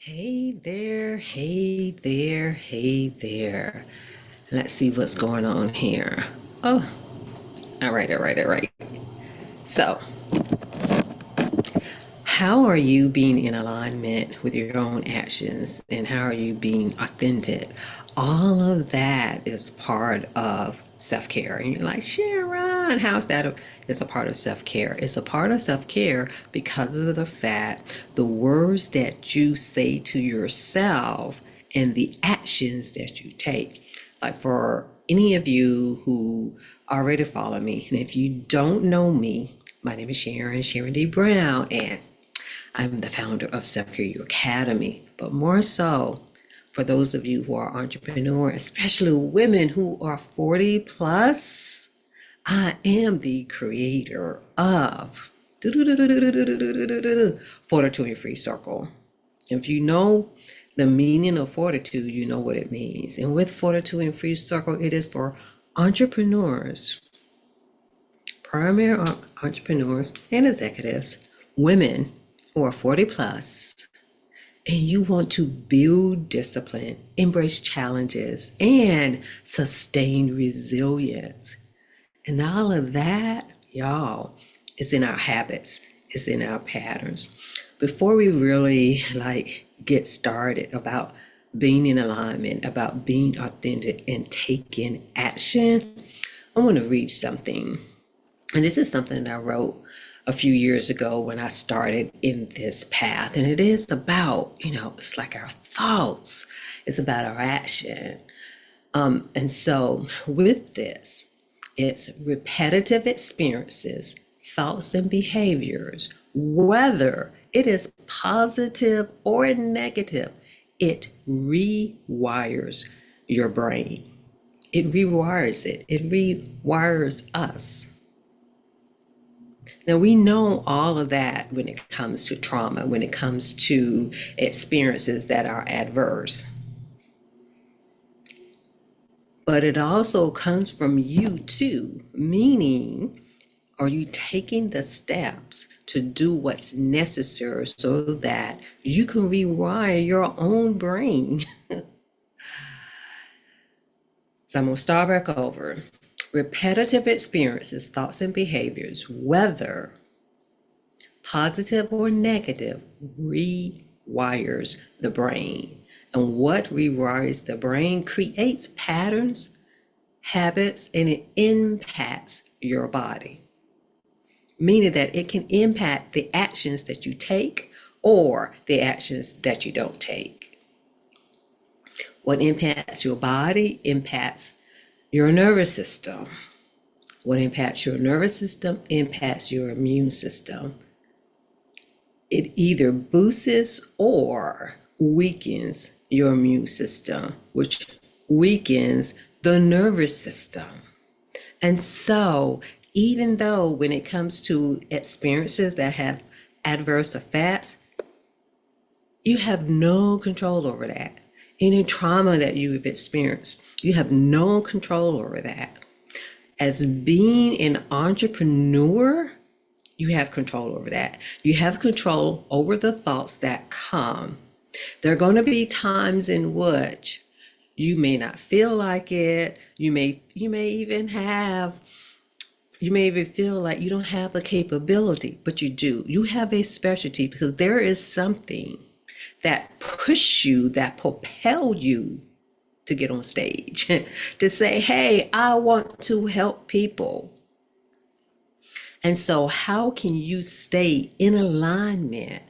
Hey there, hey there, hey there. Let's see what's going on here. Oh, all right. So, how are you being in alignment with your own actions and how are you being authentic? All of that is part of self care. And you're like, Sharon, how's that? It's a part of self care. It's a part of self care because of the fact the words that you say to yourself and the actions that you take. Like for any of you who already follow me, and if you don't know me, my name is Sharon D. Brown, and I'm the founder of Self Care U Academy, but more so for those of you who are entrepreneurs, especially women who are 40 plus, I am the creator of Fortitude and Free Circle. If you know the meaning of fortitude, you know what it means. And with Fortitude and Free Circle, it is for entrepreneurs, primary entrepreneurs and executives, women who are 40 plus, and you want to build discipline, embrace challenges, and sustain resilience. And all of that, y'all, is in our habits, is in our patterns. Before we really get started about being in alignment, about being authentic and taking action, I want to read something. And this is something that I wrote a few years ago when I started in this path. And it is about, it's like our thoughts, it's about our action. And so with this, it's repetitive experiences, thoughts, and behaviors, whether it is positive or negative, it rewires your brain. It rewires it. It rewires us. Now, we know all of that when it comes to trauma, when it comes to experiences that are adverse. But it also comes from you too, meaning, are you taking the steps to do what's necessary so that you can rewire your own brain? So I'm going to start back over. Repetitive experiences, thoughts, and behaviors, whether positive or negative, rewires the brain. And what rewires the brain creates patterns, habits, and it impacts your body. Meaning that it can impact the actions that you take or the actions that you don't take. What impacts your body impacts your nervous system. What impacts your nervous system impacts your immune system. It either boosts or weakens your immune system, which weakens the nervous system. And so, even though when it comes to experiences that have adverse effects, you have no control over that. Any trauma that you've experienced, you have no control over that. As being an entrepreneur, you have control over that. You have control over the thoughts that come. There are going to be times in which you may not feel like it. You may even feel like you don't have the capability, but you do. You have a specialty because there is something that push you, that propel you to get on stage, to say, hey, I want to help people. And so how can you stay in alignment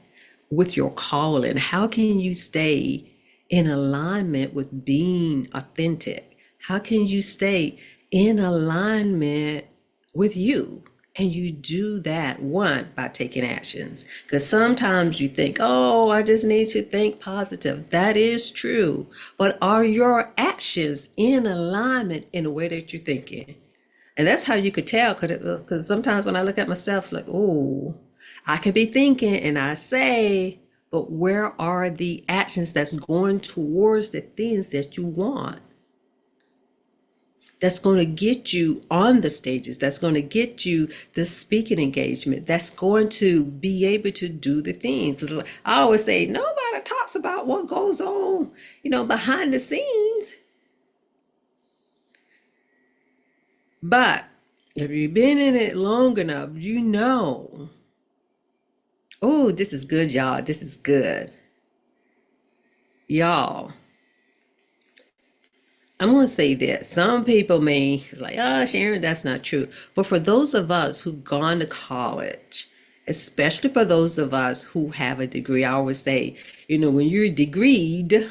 with your calling? How can you stay in alignment with being authentic? How can you stay in alignment with you? And you do that, one, by taking actions. Because sometimes you think, oh, I just need to think positive. That is true. But are your actions in alignment in the way that you're thinking? And that's how you could tell, because sometimes when I look at myself, it's like, oh, I could be thinking and I say, but where are the actions that's going towards the things that you want? That's going to get you on the stages, that's going to get you the speaking engagement, that's going to be able to do the things. I always say, nobody never talks about what goes on, behind the scenes. But if you've been in it long enough, you know. Oh, this is good, y'all. This is good. Y'all, I'm going to say this. Some people may like, oh, Sharon, that's not true. But for those of us who've gone to college, especially for those of us who have a degree, I always say, when you're degreed,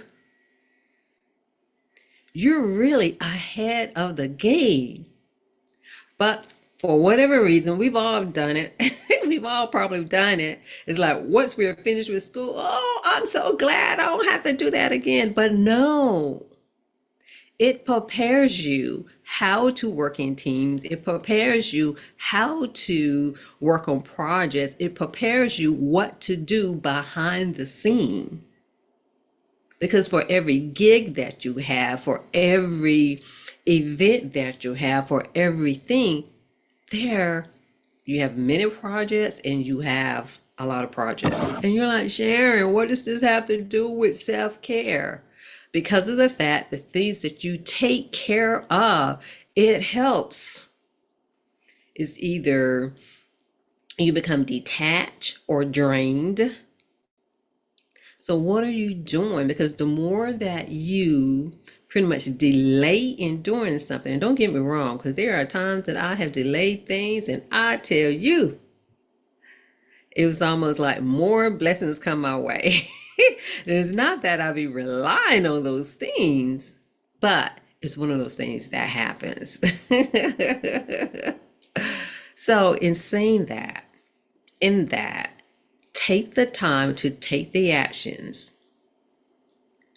you're really ahead of the game. But for whatever reason, we've all done it. We've all probably done it. It's like once we're finished with school, oh, I'm so glad I don't have to do that again. But no, it prepares you how to work in teams. It prepares you how to work on projects. It prepares you what to do behind the scene. Because for every gig that you have, for every event that you have, for everything, there you have many projects and you have a lot of projects. And you're like, Sharon, what does this have to do with self-care? Because of the fact that things that you take care of, it helps. It's either you become detached or drained. So what are you doing? Because the more that you pretty much delay in doing something, and don't get me wrong, because there are times that I have delayed things, and I tell you, it was almost like more blessings come my way. It's not that I be relying on those things, but it's one of those things that happens. So in saying that, take the time to take the actions,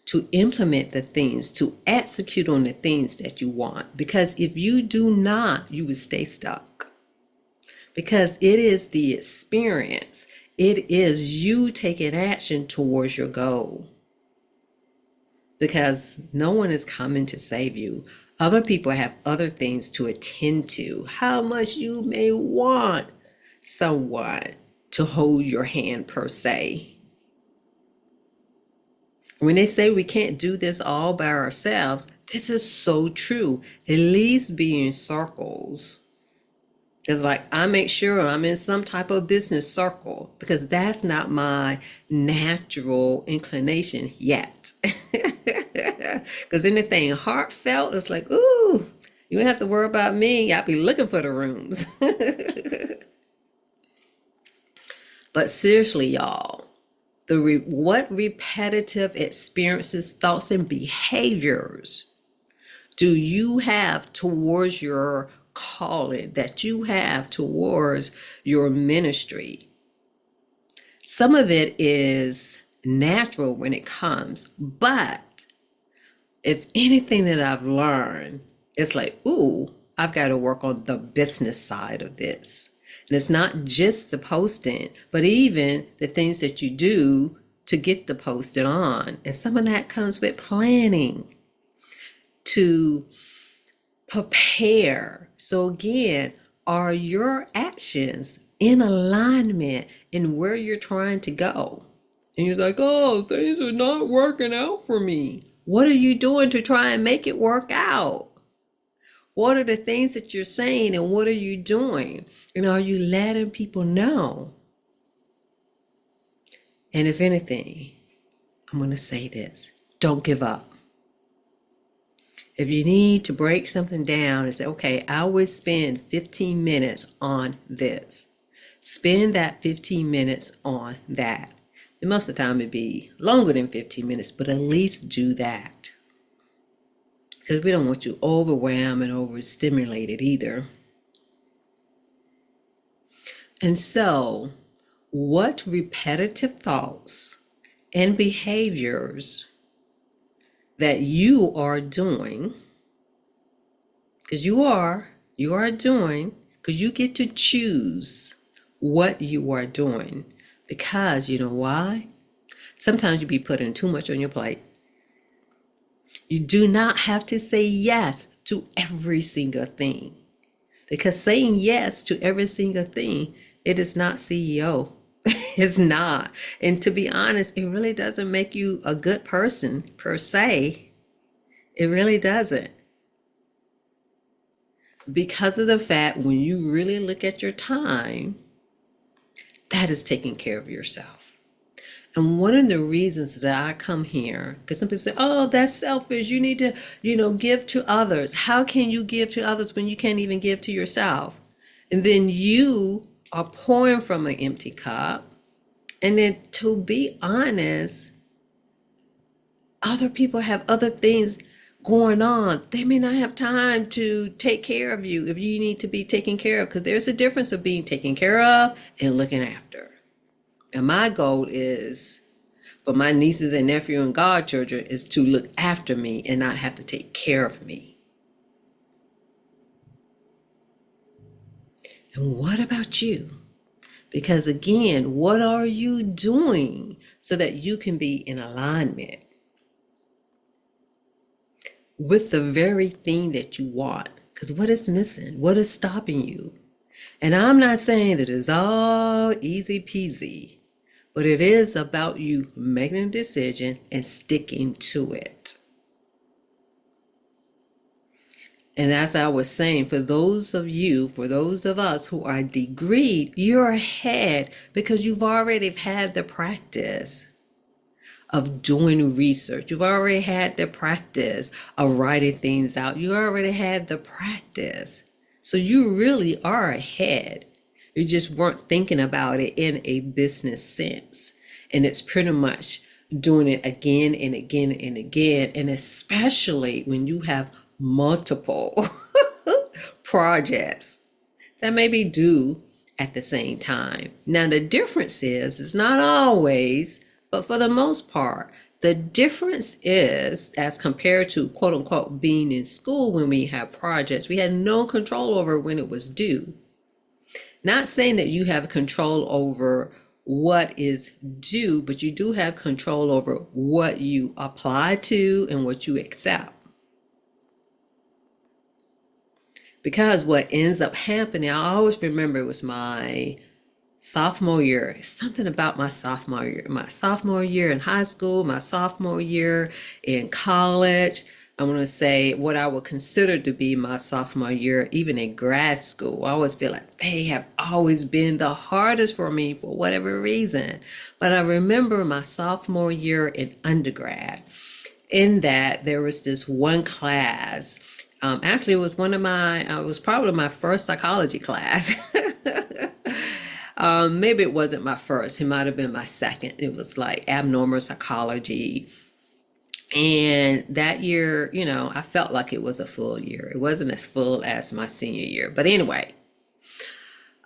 to implement the things, to execute on the things that you want. Because if you do not, you will stay stuck. Because it is the experience, it is you taking action towards your goal. Because no one is coming to save you. Other people have other things to attend to. How much you may want someone to hold your hand per se. When they say we can't do this all by ourselves, this is so true. At least be in circles. It's like I make sure I'm in some type of business circle because that's not my natural inclination yet. Because anything heartfelt, it's like, ooh, you don't have to worry about me. I'll be looking for the rooms. But seriously, y'all, what repetitive experiences, thoughts, and behaviors do you have towards your calling, that you have towards your ministry? Some of it is natural when it comes, but if anything that I've learned, it's like, ooh, I've got to work on the business side of this. And it's not just the posting, but even the things that you do to get the posted on. And some of that comes with planning to prepare. So again, are your actions in alignment in where you're trying to go? And you're like, oh, things are not working out for me. What are you doing to try and make it work out? What are the things that you're saying and what are you doing? And are you letting people know? And if anything, I'm going to say this, don't give up. If you need to break something down and say, okay, I will spend 15 minutes on this. Spend that 15 minutes on that. And most of the time it'd be longer than 15 minutes, but at least do that. Because we don't want you overwhelmed and overstimulated either. And so, what repetitive thoughts and behaviors that you are doing, because you are doing, because you get to choose what you are doing. Because you know why? Sometimes you be putting too much on your plate. You do not have to say yes to every single thing. Because saying yes to every single thing, it is not CEO. It's not. And to be honest, it really doesn't make you a good person per se. It really doesn't. Because of the fact when you really look at your time, that is taking care of yourself. And one of the reasons that I come here, because some people say, oh, that's selfish. You need to, give to others. How can you give to others when you can't even give to yourself? And then you are pouring from an empty cup. And then to be honest, other people have other things going on. They may not have time to take care of you if you need to be taken care of, because there's a difference of being taken care of and looking after. And my goal is for my nieces and nephew and godchildren is to look after me and not have to take care of me. And what about you? Because again, what are you doing so that you can be in alignment with the very thing that you want? Because what is missing? What is stopping you? And I'm not saying that it's all easy peasy, but it is about you making a decision and sticking to it. And as I was saying, for those of us who are degreed, you're ahead because you've already had the practice of doing research. You've already had the practice of writing things out. You already had the practice. So you really are ahead. You just weren't thinking about it in a business sense. And it's pretty much doing it again and again and again. And especially when you have multiple projects that may be due at the same time. Now, the difference is, it's not always, but for the most part, the difference is, as compared to quote unquote being in school when we have projects, we had no control over when it was due. Not saying that you have control over what is due, but you do have control over what you apply to and what you accept. Because what ends up happening, I always remember it was my sophomore year, something about my sophomore year in high school, my sophomore year in college. I want to say what I would consider to be my sophomore year, even in grad school. I always feel like they have always been the hardest for me for whatever reason. But I remember my sophomore year in undergrad, in that there was this one class. Actually, it was it was probably my first psychology class. Maybe it wasn't my first, it might have been my second. It was like abnormal psychology. And that year, I felt like it was a full year. It wasn't as full as my senior year. But anyway,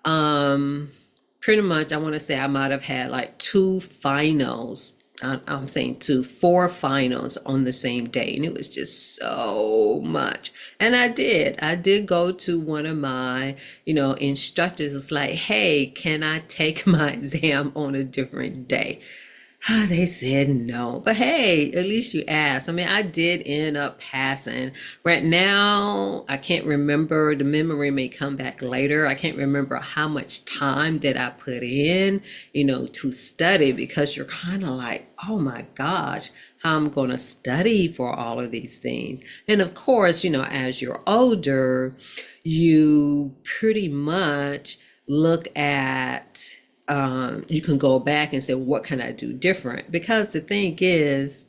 pretty much I want to say I might have had like two finals. I'm saying four finals on the same day. And it was just so much. And I did go to one of my, instructors. It's like, hey, can I take my exam on a different day? They said no, but hey, at least you asked. I mean, I did end up passing. Right now, I can't remember. The memory may come back later. I can't remember how much time that I put in, to study, because you're kind of like, oh my gosh, how I'm going to study for all of these things. And of course, as you're older, you pretty much look at you can go back and say, what can I do different? Because the thing is,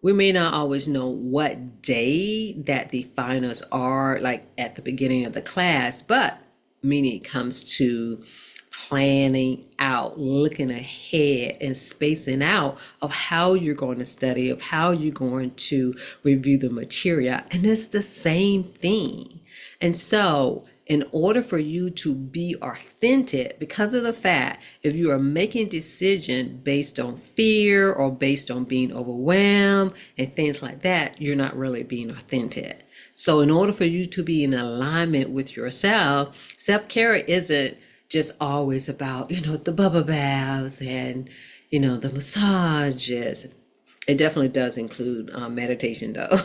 we may not always know what day that the finals are, like at the beginning of the class, but meaning it comes to planning out, looking ahead and spacing out of how you're going to study, of how you're going to review the material. And it's the same thing. And so in order for you to be authentic, because of the fact, if you are making decisions based on fear or based on being overwhelmed and things like that, you're not really being authentic. So in order for you to be in alignment with yourself, self-care isn't just always about, the bubble baths and, the massages. It definitely does include meditation though.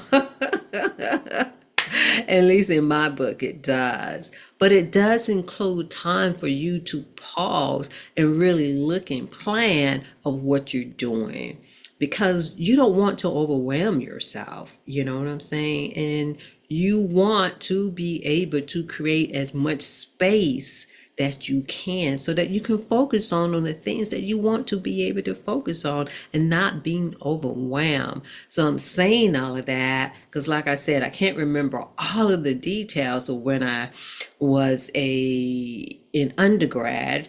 At least in my book, it does. But it does include time for you to pause and really look and plan of what you're doing because you don't want to overwhelm yourself. You know what I'm saying? And you want to be able to create as much space that you can so that you can focus on the things that you want to be able to focus on and not being overwhelmed. So I'm saying all of that because like I said, I can't remember all of the details of when I was in undergrad,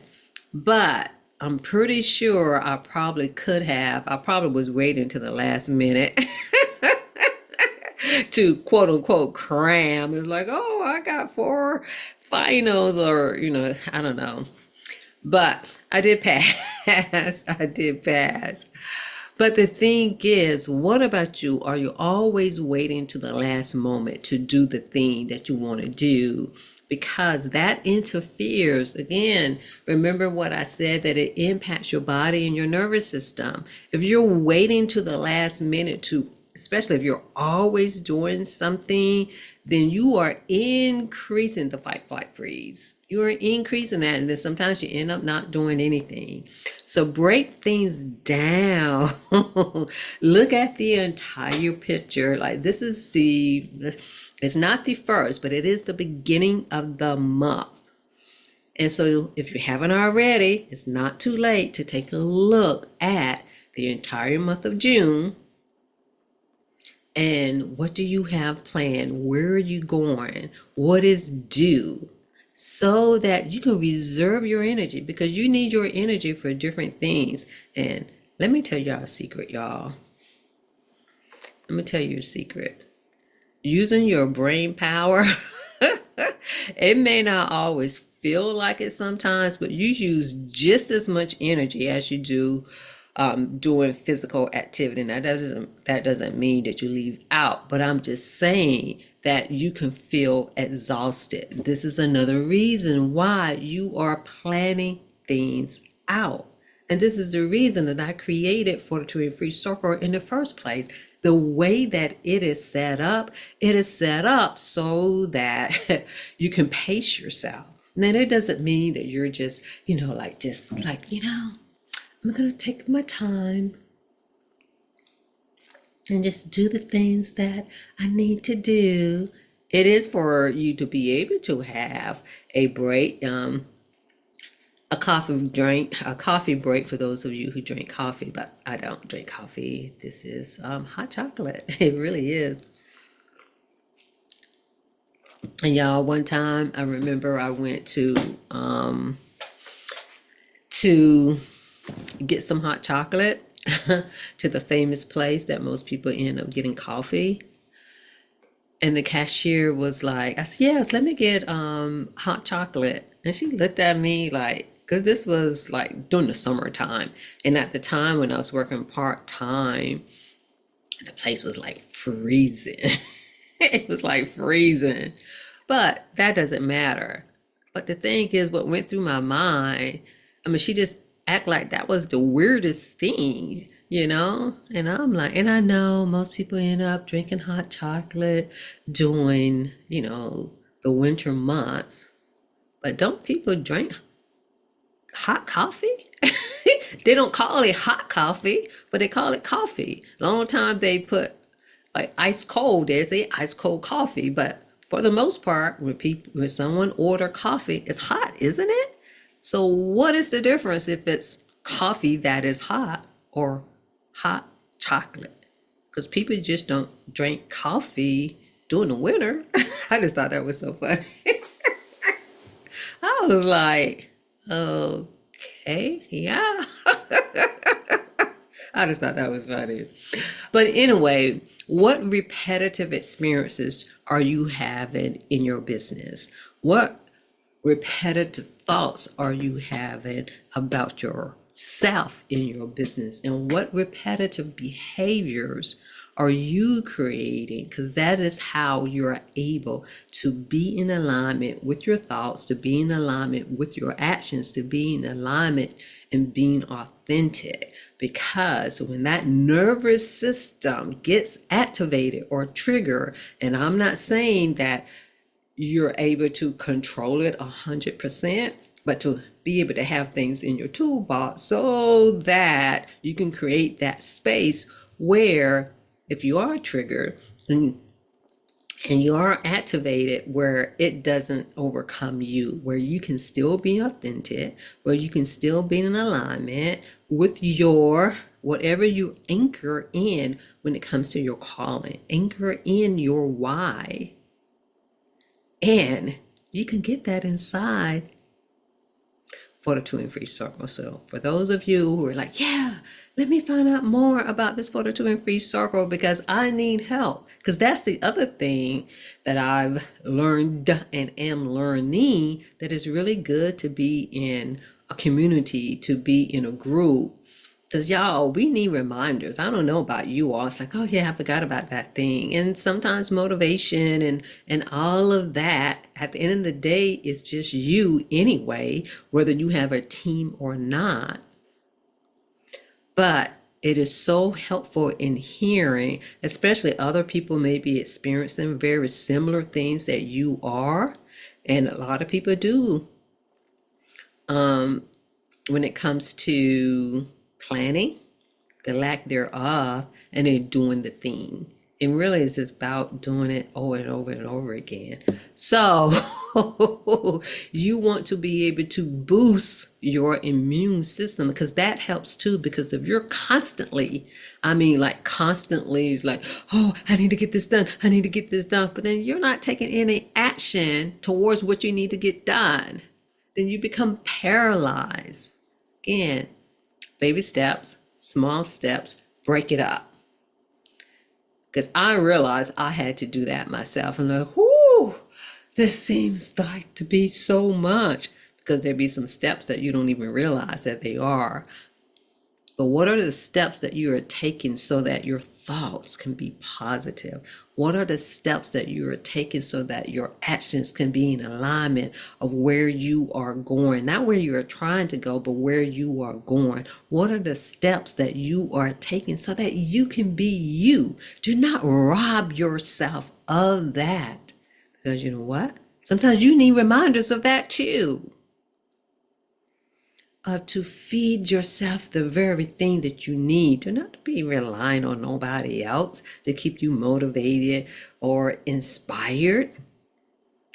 but I'm pretty sure I probably was waiting to the last minute to quote unquote cram. It's like, oh, I got four finals or, I don't know. But I did pass. I did pass. But the thing is, what about you? Are you always waiting to the last moment to do the thing that you want to do? Because that interferes. Again, remember what I said that it impacts your body and your nervous system. If you're waiting to the last minute to, especially if you're always doing something, then you are increasing the fight, flight, freeze. You are increasing that, and then sometimes you end up not doing anything. So break things down. Look at the entire picture. Like it's not the first, but it is the beginning of the month. And so if you haven't already, it's not too late to take a look at the entire month of June. And what do you have planned? Where are you going? What is due? So that you can reserve your energy because you need your energy for different things. And let me tell y'all a secret, y'all. Let me tell you a secret. Using your brain power, it may not always feel like it sometimes, but you use just as much energy as you do doing physical activity. Now that doesn't mean that you leave out, but I'm just saying that you can feel exhausted. This is another reason why you are planning things out. And this is the reason that I created Fortitude and Free Circle in the first place. The way that it is set up so that you can pace yourself. Now, that doesn't mean that you're just, I'm going to take my time and just do the things that I need to do. It is for you to be able to have a break, a coffee break for those of you who drink coffee, but I don't drink coffee. This is hot chocolate. It really is. And y'all, one time I remember I went to get some hot chocolate to the famous place that most people end up getting coffee. And the cashier was like, I said, yes, let me get hot chocolate. And she looked at me like, because this was like during the summertime. And at the time when I was working part-time, the place was like freezing. It was like freezing. But that doesn't matter. But the thing is, what went through my mind, she just act like that was the weirdest thing, And I'm like, and I know most people end up drinking hot chocolate during, the winter months. But don't people drink hot coffee? They don't call it hot coffee, but they call it coffee. Long time they put like ice cold, they say ice cold coffee, but for the most part, when someone order coffee, it's hot, isn't it? So what is the difference if it's coffee that is hot or hot chocolate? Because people just don't drink coffee during the winter. I just thought that was so funny. I was like, okay, yeah. I just thought that was funny. But anyway, what repetitive experiences are you having in your business? What repetitive thoughts are you having about yourself in your business? And what repetitive behaviors are you creating? Because that is how you're able to be in alignment with your thoughts, to be in alignment with your actions, to be in alignment and being authentic authentic, because when that nervous system gets activated or triggered, and I'm not saying that you're able to control it 100%, but to be able to have things in your toolbox so that you can create that space where if you are triggered and you are activated, where it doesn't overcome you, where you can still be authentic, where you can still be in alignment with your whatever you anchor in when it comes to your calling, anchor in your why. And you can get that inside Fortitude and Free Circle. So for those of you who are like, yeah, let me find out more about this Fortitude and Free Circle because I need help. Because that's the other thing that I've learned and am learning, that is really good to be in a community, to be in a group. Because y'all, we need reminders. I don't know about you all. It's like, oh yeah, I forgot about that thing. And sometimes motivation and all of that, at the end of the day, is just you anyway, whether you have a team or not. But it is so helpful in hearing, especially other people may be experiencing very similar things that you are. And a lot of people do. When it comes to planning, the lack thereof, and then doing the thing. And really it's just about doing it over and over and over again. So you want to be able to boost your immune system, because that helps too. Because if you're constantly, constantly is like, oh, I need to get this done, I need to get this done, but then you're not taking any action towards what you need to get done, then you become paralyzed. Again, baby steps, small steps, break it up. Because I realized I had to do that myself. And like, whoo, this seems like to be so much. Because there be some steps that you don't even realize that they are. But what are the steps that you are taking so that your thoughts can be positive? What are the steps that you are taking so that your actions can be in alignment of where you are going? Not where you are trying to go, but where you are going. What are the steps that you are taking so that you can be you? Do not rob yourself of that. Because you know what? Sometimes you need reminders of that too. To feed yourself the very thing that you need. Do not be relying on nobody else to keep you motivated or inspired.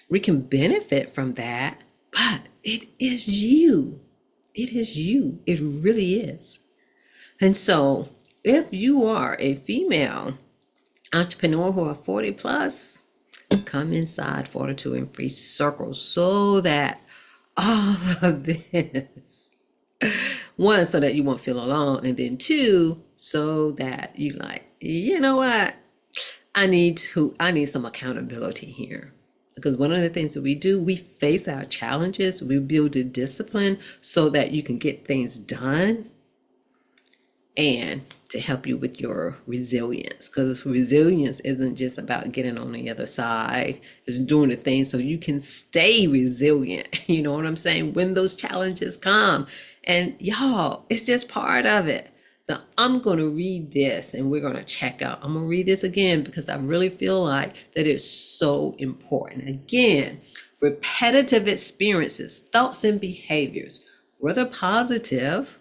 We can benefit from that, but it is you. It is you. It really is. And so if you are a female entrepreneur who are 40 plus, come inside Fortitude and Free Circle so that all of this, one, so that you won't feel alone, and then two, so that you like, you know what, I need some accountability here. Because one of the things that we do, we face our challenges, we build a discipline so that you can get things done, and to help you with your resilience. Because resilience isn't just about getting on the other side, it's doing the things so you can stay resilient. You know what I'm saying? When those challenges come. And y'all, it's just part of it. So I'm going to read this and we're going to check out. I'm going to read this again because I really feel like that it's so important. Again, repetitive experiences, thoughts and behaviors, whether positive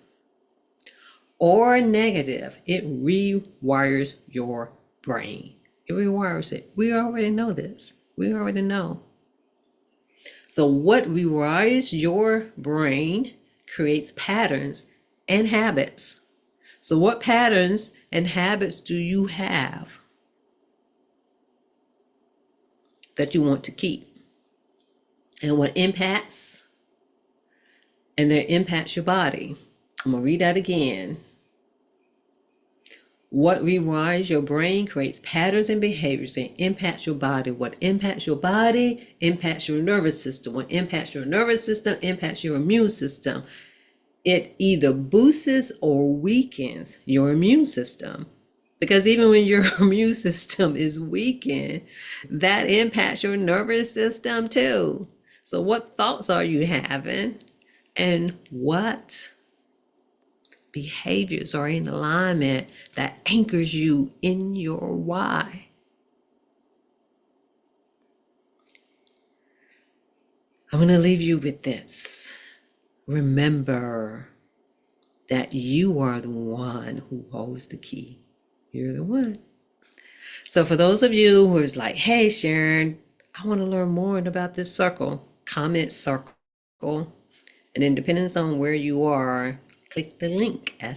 or negative, it rewires your brain. It rewires it. We already know this. We already know. So what rewires your brain creates patterns and habits. So what patterns and habits do you have that you want to keep? And what impacts, and that impacts your body. I'm going to read that again. What rewires your brain creates patterns and behaviors and impacts your body. What impacts your body impacts your nervous system. What impacts your nervous system impacts your immune system. It either boosts or weakens your immune system. Because even when your immune system is weakened, that impacts your nervous system too. So what thoughts are you having? And what behaviors are in alignment that anchors you in your why. I'm going to leave you with this. Remember that you are the one who holds the key. You're the one. So for those of you who is like, hey, Sharon, I want to learn more about this circle, comment circle. And then depending on where you are, click the link as